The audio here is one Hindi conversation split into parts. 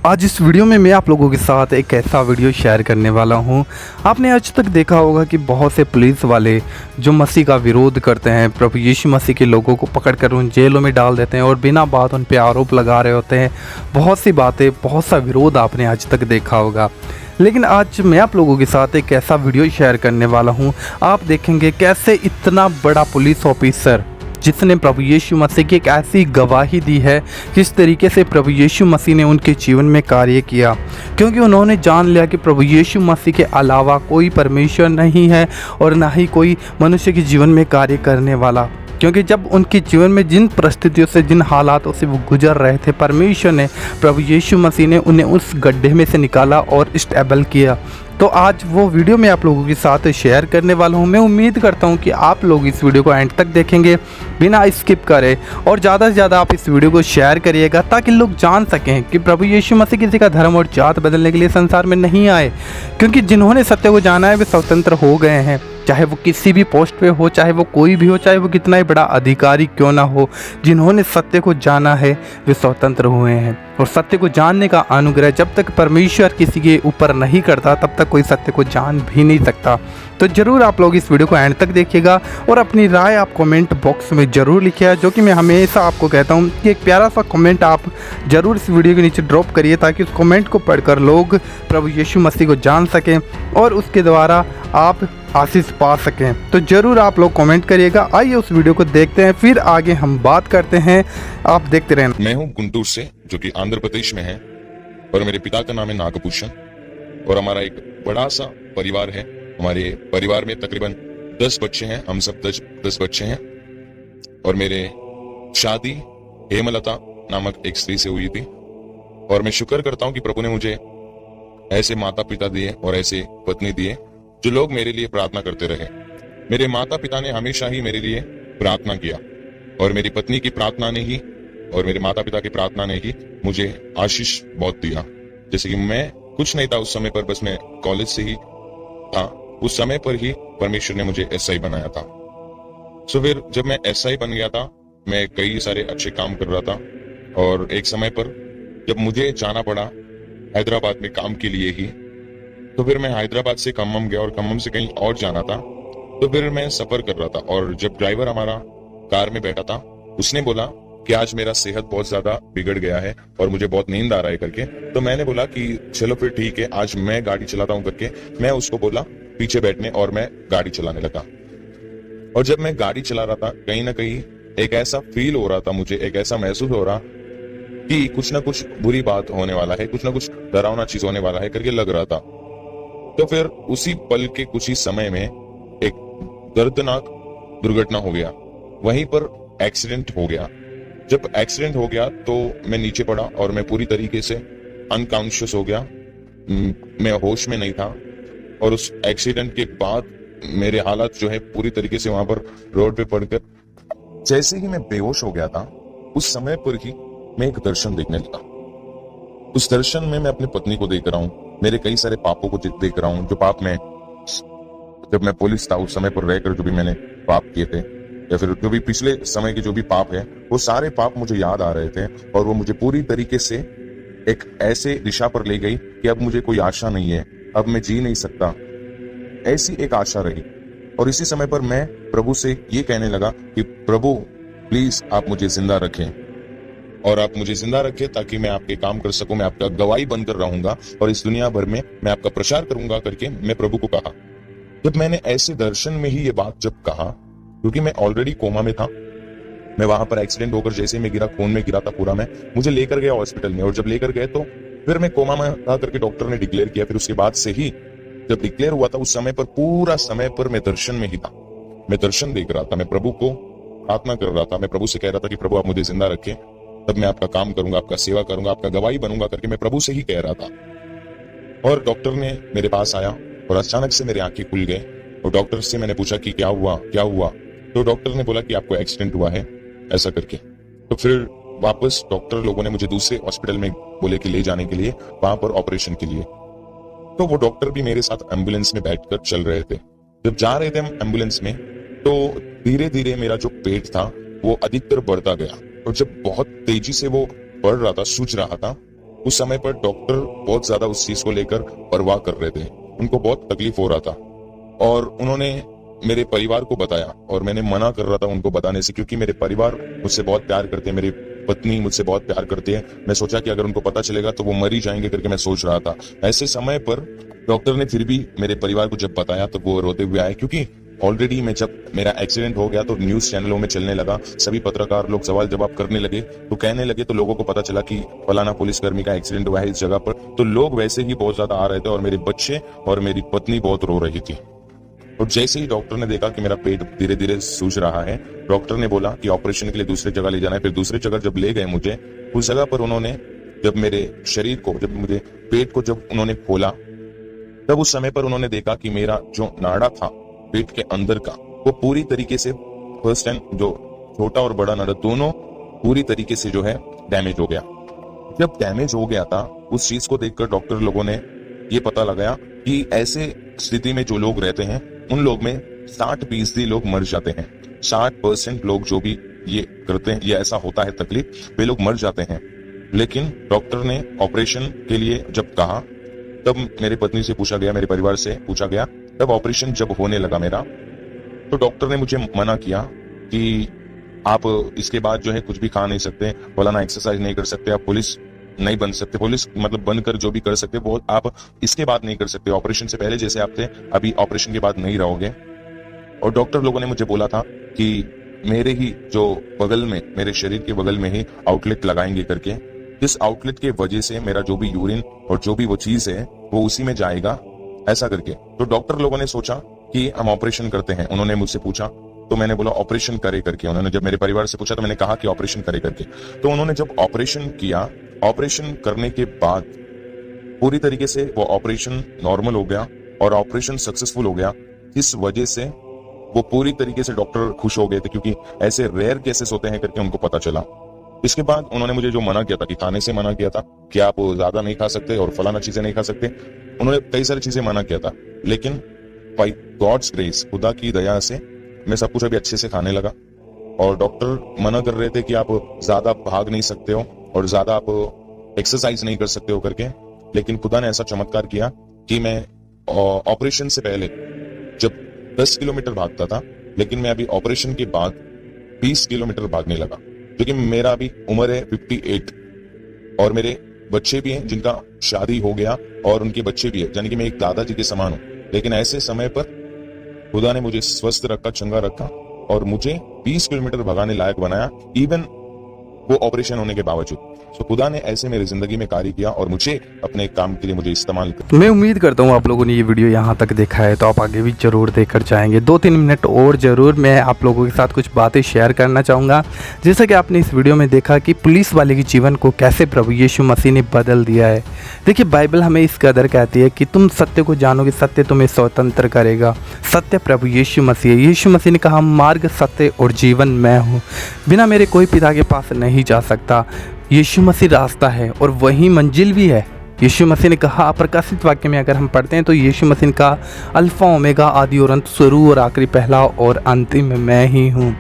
आज इस वीडियो में मैं आप लोगों के साथ एक ऐसा वीडियो शेयर करने वाला हूं। आपने आज तक देखा होगा कि बहुत से पुलिस वाले जो मसीह का विरोध करते हैं, प्रभु यीशु मसीह के लोगों को पकड़कर उन जेलों में डाल देते हैं और बिना बात उन पे आरोप लगा रहे होते हैं। बहुत सी बातें, बहुत सा विरोध आपने आज तक देखा होगा। लेकिन आज मैं आप लोगों के साथ एक ऐसा वीडियो शेयर करने वाला हूँ। आप देखेंगे कैसे इतना बड़ा पुलिस ऑफिसर जिसने प्रभु यीशु मसीह की एक ऐसी गवाही दी है, किस तरीके से प्रभु यीशु मसीह ने उनके जीवन में कार्य किया, क्योंकि उन्होंने जान लिया कि प्रभु यीशु मसीह के अलावा कोई परमेश्वर नहीं है और ना ही कोई मनुष्य के जीवन में कार्य करने वाला। क्योंकि जब उनके जीवन में जिन परिस्थितियों से, जिन हालातों से वो गुजर रहे थे, परमेश्वर ने, प्रभु यीशु मसीह ने उन्हें उस गड्ढे में से निकाला और स्टेबल किया। तो आज वो वीडियो मैं आप लोगों के साथ शेयर करने वाला हूँ। मैं उम्मीद करता हूँ कि आप लोग इस वीडियो को एंड तक देखेंगे बिना स्किप करे, और ज़्यादा से ज़्यादा आप इस वीडियो को शेयर करिएगा ताकि लोग जान सकें कि प्रभु यीशु मसीह किसी का धर्म और जात बदलने के लिए संसार में नहीं आए। क्योंकि जिन्होंने सत्य को जाना है वे स्वतंत्र हो गए हैं, चाहे वो किसी भी पोस्ट पे हो, चाहे वो कोई भी हो, चाहे वो कितना ही बड़ा अधिकारी क्यों ना हो। जिन्होंने सत्य को जाना है वे स्वतंत्र हुए हैं। और सत्य को जानने का अनुग्रह जब तक परमेश्वर किसी के ऊपर नहीं करता तब तक कोई सत्य को जान भी नहीं सकता। तो ज़रूर आप लोग इस वीडियो को एंड तक देखिएगा और अपनी राय आप कमेंट बॉक्स में ज़रूर लिखिएगा। जो कि मैं हमेशा आपको कहता हूँ कि एक प्यारा सा कमेंट आप ज़रूर इस वीडियो के नीचे ड्रॉप करिए, ताकि उस कमेंट को पढ़कर लोग प्रभु यीशु मसीह को जान सकें और उसके द्वारा आप आशीष पा सकें। तो ज़रूर आप लोग कमेंट करिएगा। आइए उस वीडियो को देखते हैं, फिर आगे हम बात करते हैं। आप देखते रहें। मैं हूं गुंटूर से, जो कि आंध्र प्रदेश में है, और मेरे पिता का नाम है नागभूषण, और हमारा एक बड़ा सा परिवार है। हमारे परिवार में तकरीबन 10 बच्चे हैं। हम सब 10 बच्चे हैं, और मेरे शादी हेमलता नामक एक स्त्री से हुई थी। और मैं शुक्र करता हूं कि प्रभु ने मुझे ऐसे माता पिता दिए और ऐसे पत्नी दिए जो लोग मेरे लिए प्रार्थना करते रहे। मेरे माता पिता ने हमेशा ही मेरे लिए प्रार्थना किया, और मेरी पत्नी की प्रार्थना ने ही और मेरे माता पिता की प्रार्थना ने ही मुझे आशीष बहुत दिया। जैसे कि मैं कुछ नहीं था उस समय पर, बस मैं कॉलेज से ही था। उस समय पर ही परमेश्वर ने मुझे एसआई बनाया था। सो फिर जब मैं एसआई बन गया था, मैं कई सारे अच्छे काम कर रहा था, और एक समय पर जब मुझे जाना पड़ा हैदराबाद में काम के लिए ही, तो फिर मैं हैदराबाद से खम्मम गया, और खम्मम से कहीं और जाना था। तो फिर मैं सफर कर रहा था, और जब ड्राइवर हमारा कार में बैठा था, उसने बोला कि आज मेरा सेहत बहुत ज्यादा बिगड़ गया है और मुझे बहुत नींद आ रहा है करके। तो मैंने बोला कि चलो फिर ठीक है, आज मैं गाड़ी चलाता हूँ करके मैं उसको बोला पीछे बैठने, और मैं गाड़ी चलाने लगा। और जब मैं गाड़ी चला रहा था, कहीं ना कहीं एक ऐसा फील हो रहा था, मुझे एक ऐसा महसूस हो रहा कि कुछ ना कुछ बुरी बात होने वाला है, कुछ ना कुछ डरावना चीज होने वाला है करके लग रहा था। तो फिर उसी पल के कुछ ही समय में एक दर्दनाक दुर्घटना हो गया। वहीं पर एक्सीडेंट हो गया। जब एक्सीडेंट हो गया तो मैं नीचे पड़ा, और मैं पूरी तरीके से अनकॉन्शियस हो गया। मैं होश में नहीं था, और उस एक्सीडेंट के बाद मेरे हालात जो है पूरी तरीके से वहां पर रोड पे पड़कर, जैसे ही मैं बेहोश हो गया था, उस समय पर ही मैं एक दर्शन देखने लगा। उस दर्शन में मैं अपनी पत्नी को देख रहा हूँ, मेरे कई सारे पापों को देख रहा हूँ, जो पाप मैं जब मैं पुलिस था उस समय पर रहकर जो भी मैंने पाप किए थे, या फिर जो भी पिछले समय के जो भी पाप है, वो सारे पाप मुझे याद आ रहे थे, और वो मुझे पूरी तरीके से एक ऐसे दिशा पर ले गई कि अब मुझे कोई आशा नहीं है, अब मैं जी नहीं सकता, ऐसी एक आशा रही। और इसी समय पर मैं प्रभु से ये कहने लगा कि प्रभु प्लीज आप मुझे जिंदा रखें, और आप मुझे जिंदा रखें ताकि मैं आपके काम कर सकूं, मैं आपका गवाही बनकर रहूंगा और इस दुनिया भर में मैं आपका प्रचार करूंगा करके मैं प्रभु को कहा। जब मैंने ऐसे दर्शन में ही ये बात जब कहा, क्योंकि मैं ऑलरेडी कोमा में था, मैं वहां पर एक्सीडेंट होकर जैसे मैं गिरा, खून में गिरा था पूरा, मैं मुझे लेकर गया हॉस्पिटल में, और जब लेकर गए तो फिर मैं कोमा में था करके डॉक्टर ने डिक्लेयर किया। फिर उसके बाद से ही जब डिक्लेयर हुआ था, उस समय पर पूरा समय पर मैं दर्शन में ही था, मैं दर्शन देख रहा था, मैं प्रभु को प्रार्थना कर रहा था, मैं प्रभु से कह रहा था कि प्रभु आप मुझे जिंदा रखें, तब मैं आपका काम करूंगा, आपका सेवा करूंगा, आपका गवाही बनूंगा करके मैं प्रभु से ही कह रहा था। और डॉक्टर ने मेरे पास आया, और अचानक से मेरी आंखें खुल गए, और डॉक्टर से मैंने पूछा कि क्या हुआ क्या हुआ। तो डॉक्टर ने बोला कि आपको एक्सीडेंट हुआ है, ऐसा करके। तो फिर वापस डॉक्टर लोगों ने मुझे दूसरे हॉस्पिटल में बोले कि ले जाने के लिए, वहां पर ऑपरेशन के लिए। तो वो डॉक्टर भी मेरे साथ एम्बुलेंस में बैठकर चल रहे थे। जब जा रहे थे हम एम्बुलेंस में, तो धीरे धीरे मेरा जो पेट था वो अधिकतर बढ़ता गया, और जब बहुत तेजी से वो बढ़ रहा था, सूज रहा था, उस समय पर डॉक्टर बहुत ज्यादा उस चीज को लेकर परवाह कर रहे थे, उनको बहुत तकलीफ हो रहा था और उन्होंने मेरे परिवार को बताया और मैंने मना कर रहा था उनको बताने से, क्योंकि मेरे परिवार मुझसे बहुत प्यार करते हैं, मेरी पत्नी मुझसे बहुत प्यार करती है। मैं सोचा कि अगर उनको पता चलेगा तो वो मर ही जाएंगे करके मैं सोच रहा था। ऐसे समय पर डॉक्टर ने फिर भी मेरे परिवार को जब बताया तो वो रोते हुए आए, क्योंकि ऑलरेडी मैं जब मेरा एक्सीडेंट हो गया तो न्यूज चैनलों में चलने लगा, सभी पत्रकार लोग सवाल जवाब करने लगे, तो कहने लगे, तो लोगों को पता चला कि फलाना पुलिसकर्मी का एक्सीडेंट हुआ है इस जगह पर, तो लोग वैसे ही बहुत ज्यादा आ रहे थे और मेरे बच्चे और मेरी पत्नी बहुत रो रही थी। और जैसे ही डॉक्टर ने देखा कि मेरा पेट धीरे धीरे सूज रहा है, डॉक्टर ने बोला कि ऑपरेशन के लिए दूसरी जगह ले जाना है। फिर दूसरी जगह जब ले गए मुझे, उस जगह पर उन्होंने जब मेरे शरीर को, जब मुझे पेट को जब उन्होंने खोला, तब उस समय पर उन्होंने देखा कि मेरा जो नाड़ा था पेट के अंदर का, वो पूरी तरीके से फर्स्ट एंड जो छोटा और बड़ा नाड़ा दोनों पूरी तरीके से जो है डैमेज हो गया। जब डैमेज हो गया था, उस चीज को देखकर डॉक्टर लोगों ने ये पता लगाया कि ऐसे स्थिति में जो लोग रहते हैं उन लोग में 60% लोग मर जाते हैं। 60% लोग जो भी ये करते हैं, ये ऐसा होता है तकलीफ, वे लोग मर जाते हैं। लेकिन डॉक्टर ने ऑपरेशन के लिए जब कहा, तब मेरी पत्नी से पूछा गया, मेरे परिवार से पूछा गया, तब ऑपरेशन जब होने लगा मेरा, तो डॉक्टर ने मुझे मना किया कि आप इसके बाद जो है कुछ भी खा नहीं सकते, फलाना एक्सरसाइज नहीं कर सकते, आप पुलिस नहीं बन सकते, पुलिस मतलब बनकर जो भी कर सकते वो आप इसके बाद नहीं कर सकते, ऑपरेशन से पहले जैसे आप थे अभी ऑपरेशन के बाद नहीं रहोगे। और डॉक्टर लोगों ने मुझे बोला था कि मेरे ही जो बगल में, मेरे शरीर के बगल में ही आउटलेट लगाएंगे करके, इस आउटलेट के वजह से मेरा जो भी यूरिन और जो भी वो चीज है वो उसी में जाएगा, ऐसा करके। तो डॉक्टर लोगों ने सोचा कि हम ऑपरेशन करते हैं। उन्होंने मुझसे पूछा तो मैंने बोला ऑपरेशन करे करके। उन्होंने जब मेरे परिवार से पूछा तो मैंने कहा कि ऑपरेशन करे करके। तो उन्होंने जब ऑपरेशन किया, ऑपरेशन करने के बाद पूरी तरीके से वो ऑपरेशन नॉर्मल हो गया और ऑपरेशन सक्सेसफुल हो गया। इस वजह से वो पूरी तरीके से डॉक्टर खुश हो गए थे, क्योंकि ऐसे रेयर केसेस होते हैं करके उनको पता चला। इसके बाद उन्होंने मुझे जो मना किया था कि खाने से मना किया था कि आप ज्यादा नहीं खा सकते और फलाना चीजें नहीं खा सकते, उन्होंने कई सारी चीजें मना किया था, लेकिन बाय गॉड्स ग्रेस, खुदा की दया से मैं सब कुछ अभी अच्छे से खाने लगा। और डॉक्टर मना कर रहे थे कि आप ज्यादा भाग नहीं सकते हो और ज्यादा आप एक्सरसाइज नहीं कर सकते हो करके, लेकिन खुदा ने ऐसा चमत्कार किया कि मैं ऑपरेशन से पहले जब 10 किलोमीटर भागता था, लेकिन मैं अभी ऑपरेशन के बाद 20 किलोमीटर भागने लगा, क्योंकि मेरा अभी उम्र है 58 और मेरे बच्चे भी हैं जिनका शादी हो गया और उनके बच्चे भी है, यानी कि मैं एक दादाजी के समान हूं। लेकिन ऐसे समय पर खुदा ने मुझे स्वस्थ रखा, चंगा रखा और मुझे 20 किलोमीटर भगाने लायक बनाया, इवन वो ऑपरेशन होने के बावजूद। तो खुदा ने ऐसे मेरी जिंदगी में कार्य किया और मुझे अपने काम के लिए मुझे इस्तेमाल कर। मैं उम्मीद करता हूँ आप लोगों ने ये वीडियो यहाँ तक देखा है तो आप आगे भी ज़रूर देखकर जाएंगे। 2-3 मिनट और ज़रूर मैं आप लोगों के साथ कुछ बातें शेयर करना चाहूँगा। जैसा कि आपने इस वीडियो में देखा कि पुलिस वाले के जीवन को कैसे प्रभु यीशु मसीह ने बदल दिया है। देखिए, बाइबल हमें इस कदर कहती है कि तुम सत्य को जानोगे, सत्य तुम्हें स्वतंत्र करेगा। सत्य प्रभु यीशु मसीह है। यीशु मसीह ने कहा, मार्ग, सत्य और जीवन मैं हूँ, बिना मेरे कोई पिता के पास नहीं जा सकता। यीशु मसीह रास्ता है और वही मंजिल भी है। यीशु मसीह ने कहा, प्रकाशित वाक्य में अगर हम पढ़ते हैं तो यीशु मसीह का अल्फा ओमेगा, आदि और अंत, शुरू और आखिरी, पहला और अंतिम मैं ही हूँ।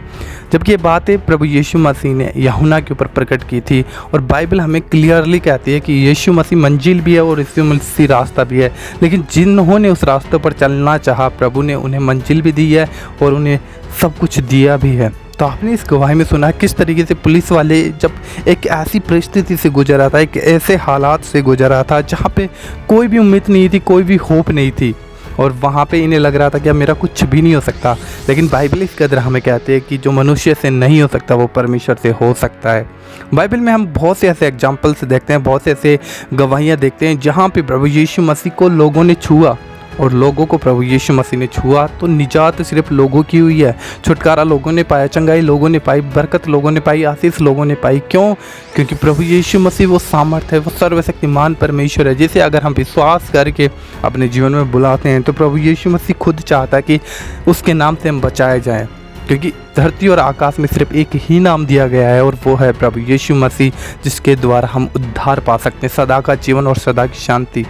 जबकि ये बातें प्रभु यीशु मसीह ने यूहन्ना के ऊपर प्रकट की थी और बाइबल हमें क्लियरली कहती है कि यीशु मसीह मंजिल भी है और यीशु मसीह रास्ता भी है। लेकिन जिन्होंने उस रास्ते पर चलना चाहा, प्रभु ने उन्हें मंजिल भी दी है और उन्हें सब कुछ दिया भी है। तो आपने इस गवाही में सुना किस तरीके से पुलिस वाले जब एक ऐसी परिस्थिति से गुजर रहा था, एक ऐसे हालात से गुजर रहा था जहाँ पे कोई भी उम्मीद नहीं थी, कोई भी होप नहीं थी और वहाँ पे इन्हें लग रहा था कि अब मेरा कुछ भी नहीं हो सकता। लेकिन बाइबल इस कदर हमें कहते हैं कि जो मनुष्य से नहीं हो सकता वो परमेश्वर से हो सकता है। बाइबल में हम बहुत से ऐसे एग्जाम्पल्स देखते हैं, बहुत से ऐसे गवाहियाँ देखते हैं जहाँ पे प्रभु यीशु मसीह को लोगों ने छुआ और लोगों को प्रभु यीशु मसीह ने छुआ तो निजात सिर्फ लोगों की हुई है। छुटकारा लोगों ने पाया, चंगाई लोगों ने पाई, बरकत लोगों ने पाई, आशीष लोगों ने पाई। क्यों? क्योंकि प्रभु यीशु मसीह वो सामर्थ है, वो सर्वशक्तिमान परमेश्वर है, जिसे अगर हम विश्वास करके अपने जीवन में बुलाते हैं तो प्रभु यीशु मसीह खुद चाहता है कि उसके नाम से हम बचाए जाएं। क्योंकि धरती और आकाश में सिर्फ एक ही नाम दिया गया है और वो है प्रभु यीशु मसीह, जिसके द्वारा हम उद्धार पा सकते हैं, सदा का जीवन और सदा की शांति।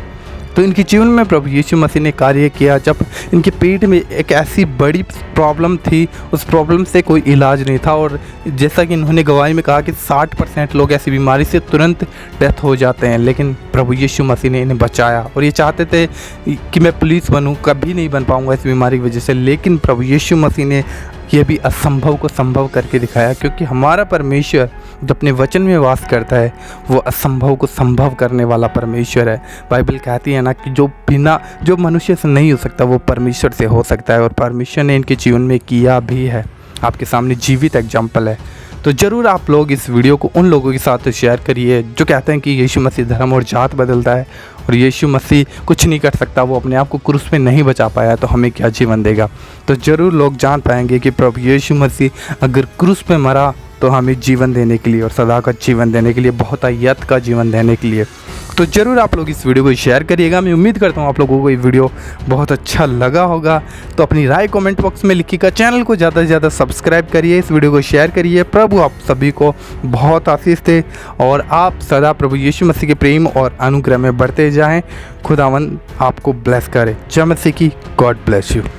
तो इनके जीवन में प्रभु यीशु मसीह ने कार्य किया जब इनके पेट में एक ऐसी बड़ी प्रॉब्लम थी, उस प्रॉब्लम से कोई इलाज नहीं था। और जैसा कि इन्होंने गवाही में कहा कि 60% लोग ऐसी बीमारी से तुरंत डेथ हो जाते हैं, लेकिन प्रभु यीशु मसीह ने इन्हें बचाया। और ये चाहते थे कि मैं पुलिस बनूं, कभी नहीं बन पाऊंगा इस बीमारी की वजह से, लेकिन प्रभु यीशु मसीह ने यह भी असंभव को संभव करके दिखाया, क्योंकि हमारा परमेश्वर जो अपने वचन में वास करता है वो असंभव को संभव करने वाला परमेश्वर है। बाइबल कहती है ना कि जो मनुष्य से नहीं हो सकता वो परमेश्वर से हो सकता है, और परमेश्वर ने इनके जीवन में किया भी है। आपके सामने जीवित एग्जाम्पल है। तो ज़रूर आप लोग इस वीडियो को उन लोगों के साथ शेयर करिए जो कहते हैं कि यीशु मसीह धर्म और जात बदलता है और यीशु मसीह कुछ नहीं कर सकता, वो अपने आप को क्रूस पे नहीं बचा पाया तो हमें क्या जीवन देगा। तो ज़रूर लोग जान पाएंगे कि प्रभु यीशु मसीह अगर क्रूस पे मरा तो हमें जीवन देने के लिए और सदा का जीवन देने के लिए, बहुतायत का जीवन देने के लिए। तो ज़रूर आप लोग इस वीडियो को शेयर करिएगा। मैं उम्मीद करता हूँ आप लोगों को ये वीडियो बहुत अच्छा लगा होगा। तो अपनी राय कमेंट बॉक्स में लिखिएगा। चैनल को ज़्यादा से ज़्यादा सब्सक्राइब करिए, इस वीडियो को शेयर करिए। प्रभु आप सभी को बहुत आशीष दे और आप सदा प्रभु यीशु मसीह के प्रेम और अनुग्रह में बढ़ते जाएँ। खुदावन आपको ब्लेस करे। जय मसीह की। God bless you.